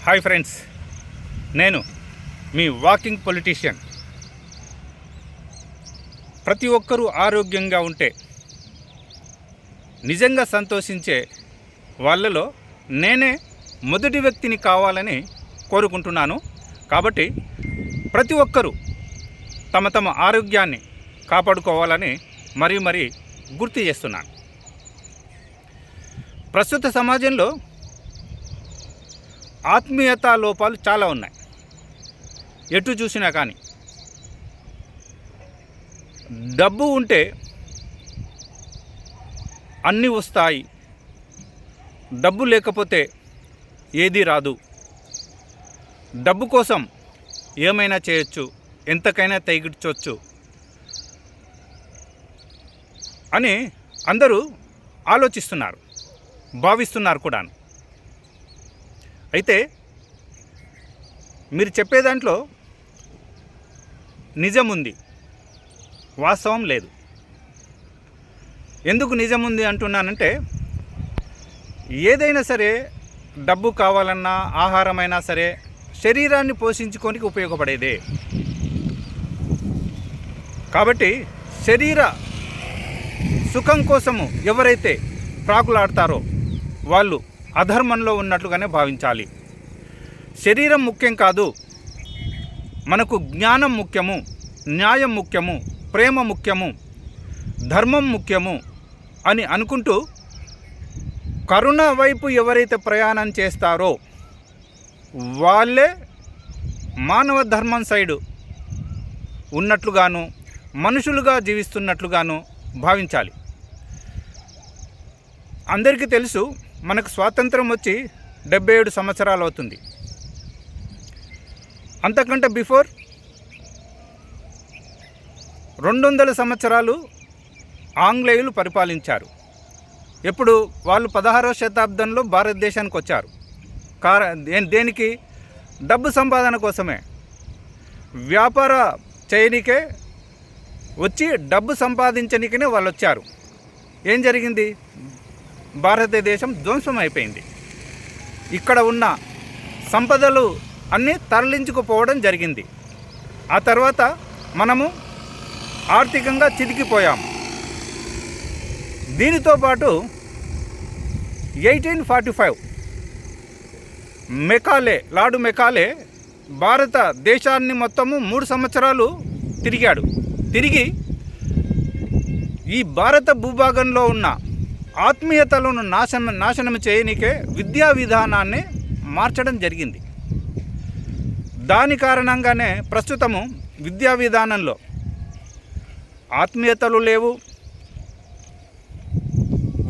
Hi friends, నేను మీ walking politician. ప్రతి ఒక్కరూ ఆరోగ్యంగా ఉంటే నిజంగా సంతోషించే వాళ్ళలో నేనే మొదటి వ్యక్తిని కావాలని కోరుకుంటున్నాను. కాబట్టి ప్రతి ఒక్కరూ తమ తమ ఆరోగ్యాన్ని కాపాడుకోవాలని మరీ గుర్తు చేస్తున్నాను. ప్రస్తుత సమాజంలో ఆత్మీయతా లోపాలు చాలా ఉన్నాయి. ఎటు చూసినా కానీ డబ్బు ఉంటే అన్నీ వస్తాయి, డబ్బు లేకపోతే ఏదీ రాదు, డబ్బు కోసం ఏమైనా చేయొచ్చు, ఎంతకైనా తెగించవచ్చు అని అందరూ ఆలోచిస్తున్నారు, భావిస్తున్నారు కూడా. అయితే మీరు చెప్పే దాంట్లో నిజం ఉంది, వాస్తవం లేదు. ఎందుకు నిజం ఉంది అంటున్నానంటే, ఏదైనా సరే డబ్బు కావాలన్నా, ఆహారమైనా సరే శరీరాన్ని పోషించుకోనికి ఉపయోగపడేదే. కాబట్టి శరీర సుఖం కోసము ఎవరైతే ప్రాకులాడతారో వాళ్ళు అధర్మంలో ఉన్నట్లుగానే భావించాలి. శరీరం ముఖ్యం కాదు, మనకు జ్ఞానం ముఖ్యము, న్యాయం ముఖ్యము, ప్రేమ ముఖ్యము, ధర్మం ముఖ్యము అని అనుకుంటూ కరుణ వైపు ఎవరైతే ప్రయాణం చేస్తారో వాళ్ళే మానవ ధర్మం సైడు ఉన్నట్లుగాను, మనుషులుగా జీవిస్తున్నట్లుగాను భావించాలి. అందరికీ తెలుసు, మనకు స్వాతంత్రం వచ్చి 77 సంవత్సరాలు అవుతుంది. అంతకంటే బిఫోర్ 200 సంవత్సరాలు ఆంగ్లేయులు పరిపాలించారు. ఎప్పుడు వాళ్ళు 16వ శతాబ్దంలో భారతదేశానికి వచ్చారు. దేనికి? డబ్బు సంపాదన కోసమే, వ్యాపార చేయనికే వచ్చి డబ్బు సంపాదించనికనే వాళ్ళు వచ్చారు. ఏం జరిగింది? భారతదేశం ధ్వంసం అయిపోయింది. ఇక్కడ ఉన్న సంపదలు అన్నీ తరలించుకుపోవడం జరిగింది. ఆ తర్వాత మనము ఆర్థికంగా చితికిపోయాం. దీనితో పాటు 1845 లార్డ్ మెకాలే భారతదేశాన్ని మొత్తము 3 సంవత్సరాలు తిరిగాడు. తిరిగి ఈ భారత భూభాగంలో ఉన్న ఆత్మీయతలను నాశనం చేయనికే విద్యా విధానాన్ని మార్చడం జరిగింది. దాని కారణంగానే ప్రస్తుతము విద్యా విధానంలో ఆత్మీయతలు లేవు,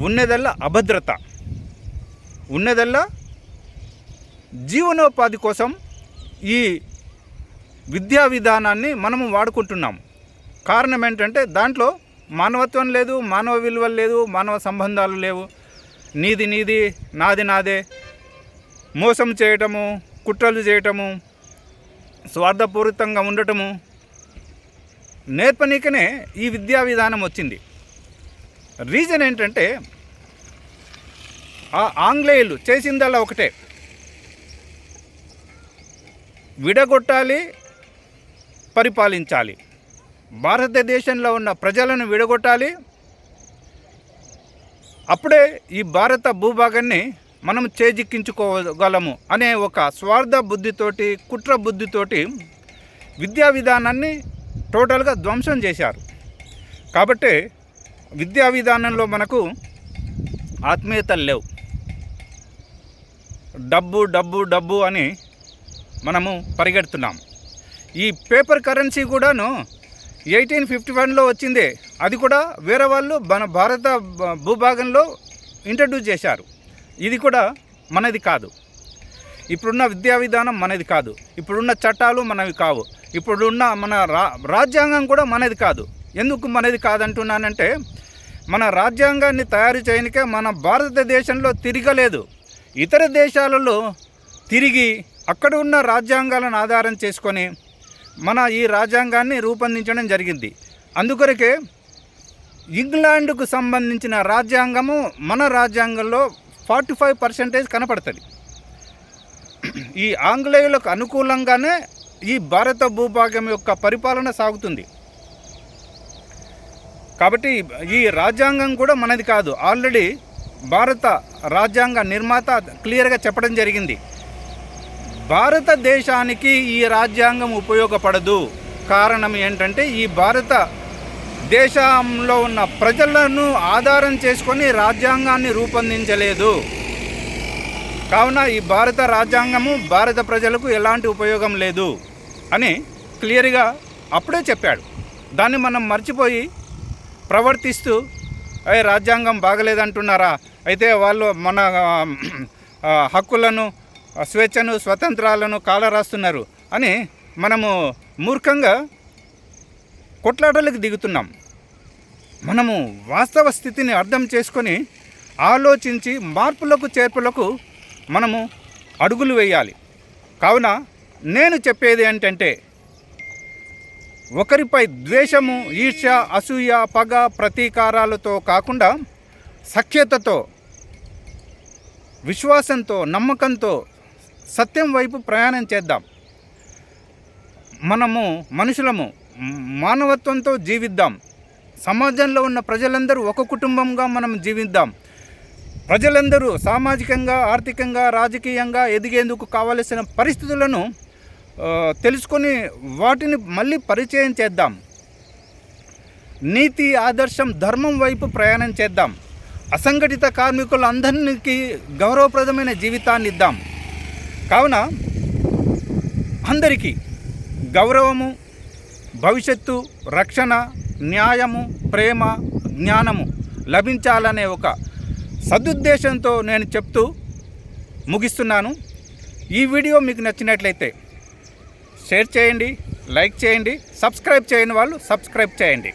ఉన్నదల్లా అభద్రత, ఉన్నదల్లా జీవనోపాధి కోసం ఈ విద్యా విధానాన్ని మనము వాడుకుంటున్నాము. కారణం ఏంటంటే దాంట్లో మానవత్వం లేదు, మానవ విలువలు లేదు, మానవ సంబంధాలు లేవు. నీది నాదే, మోసం చేయటము, కుట్రలు చేయటము, స్వార్థపూరితంగా ఉండటము నేర్పనీకనే ఈ విద్యా విధానం వచ్చింది. రీజన్ ఏంటంటే ఆ ఆంగ్లేయులు చేసిందల్లా ఒకటే, విడగొట్టాలి, పరిపాలించాలి. భారతదేశంలో ఉన్న ప్రజలను విడగొట్టాలి, అప్పుడే ఈ భారత భూభాగాన్ని మనం చేజిక్కించుకోగలము అనే ఒక స్వార్థ బుద్ధితోటి, కుట్ర బుద్ధితోటి విద్యా విధానాన్ని టోటల్గా ధ్వంసం చేశారు. కాబట్టి విద్యా విధానంలో మనకు ఆత్మీయతలు లేవు. డబ్బు అని మనము పరిగెడుతున్నాం. ఈ పేపర్ కరెన్సీ కూడాను 1851లో వచ్చిందే. అది కూడా వేరే వాళ్ళు మన భారత భూభాగంలో ఇంట్రడ్యూస్ చేశారు. ఇది కూడా మనది కాదు. ఇప్పుడున్న విద్యా విధానం మనది కాదు. ఇప్పుడున్న చట్టాలు మనవి కావు. ఇప్పుడున్న మన రాజ్యాంగం కూడా మనది కాదు. ఎందుకు మనది కాదంటున్నానంటే, మన రాజ్యాంగాన్ని తయారు చేయనికే మన భారతదేశంలో తిరగలేదు. ఇతర దేశాలలో తిరిగి అక్కడ ఉన్న రాజ్యాంగాలను ఆధారం చేసుకొని మన ఈ రాజ్యాంగాన్ని రూపొందించడం జరిగింది. అందుకొరకే ఇంగ్లాండ్కు సంబంధించిన రాజ్యాంగము మన రాజ్యాంగంలో 45% కనపడుతుంది. ఈ ఆంగ్లేయులకు అనుకూలంగానే ఈ భారత భూభాగం యొక్క పరిపాలన సాగుతుంది. కాబట్టి ఈ రాజ్యాంగం కూడా మనది కాదు. ఆల్రెడీ భారత రాజ్యాంగ నిర్మాత క్లియర్గా చెప్పడం జరిగింది. భారతదేశానికి ఈ రాజ్యాంగం ఉపయోగపడదు. కారణం ఏంటంటే ఈ భారత దేశంలో ఉన్న ప్రజలను ఆధారం చేసుకొని రాజ్యాంగాన్ని రూపొందించలేదు. కావున ఈ భారత రాజ్యాంగము భారత ప్రజలకు ఎలాంటి ఉపయోగం లేదు అని క్లియర్గా అప్పుడే చెప్పాడు. దాన్ని మనం మర్చిపోయి ప్రవర్తిస్తూ రాజ్యాంగం బాగలేదంటున్నారా, అయితే వాళ్ళు మన హక్కులను, స్వేచ్ఛను, స్వతంత్రాలను కాలరాస్తున్నారు అని మనము మూర్ఖంగా కొట్లాటలకు దిగుతున్నాం. మనము వాస్తవ స్థితిని అర్థం చేసుకొని ఆలోచించి మార్పులకు చేర్పులకు మనము అడుగులు వేయాలి. కావున నేను చెప్పేది ఏంటంటే ఒకరిపై ద్వేషము, ఈర్ష్య, అసూయ, పగ, ప్రతీకారాలతో కాకుండా సఖ్యతతో, విశ్వాసంతో, నమ్మకంతో సత్యం వైపు ప్రయాణం చేద్దాం. మనము మనుషులము, మానవత్వంతో జీవిద్దాం. సమాజంలో ఉన్న ప్రజలందరూ ఒక కుటుంబంగా మనం జీవిద్దాం. ప్రజలందరూ సామాజికంగా, ఆర్థికంగా, రాజకీయంగా ఎదిగేందుకు కావలసిన పరిస్థితులను తెలుసుకొని వాటిని మళ్ళీ పరిచయం చేద్దాం. నీతి, ఆదర్శం, ధర్మం వైపు ప్రయాణం చేద్దాం. అసంఘటిత కార్మికులందరికీ గౌరవప్రదమైన జీవితాన్ని ఇద్దాం. కావున అందరికీ గౌరవము, భవిష్యత్తు, రక్షణ, న్యాయము, ప్రేమ, జ్ఞానము లభించాలనే ఒక సదుద్దేశంతో నేను చెప్తూ ముగిస్తున్నాను. ఈ వీడియో మీకు నచ్చినట్లయితే షేర్ చేయండి, లైక్ చేయండి, సబ్స్క్రైబ్ చేయని వాళ్ళు సబ్స్క్రైబ్ చేయండి.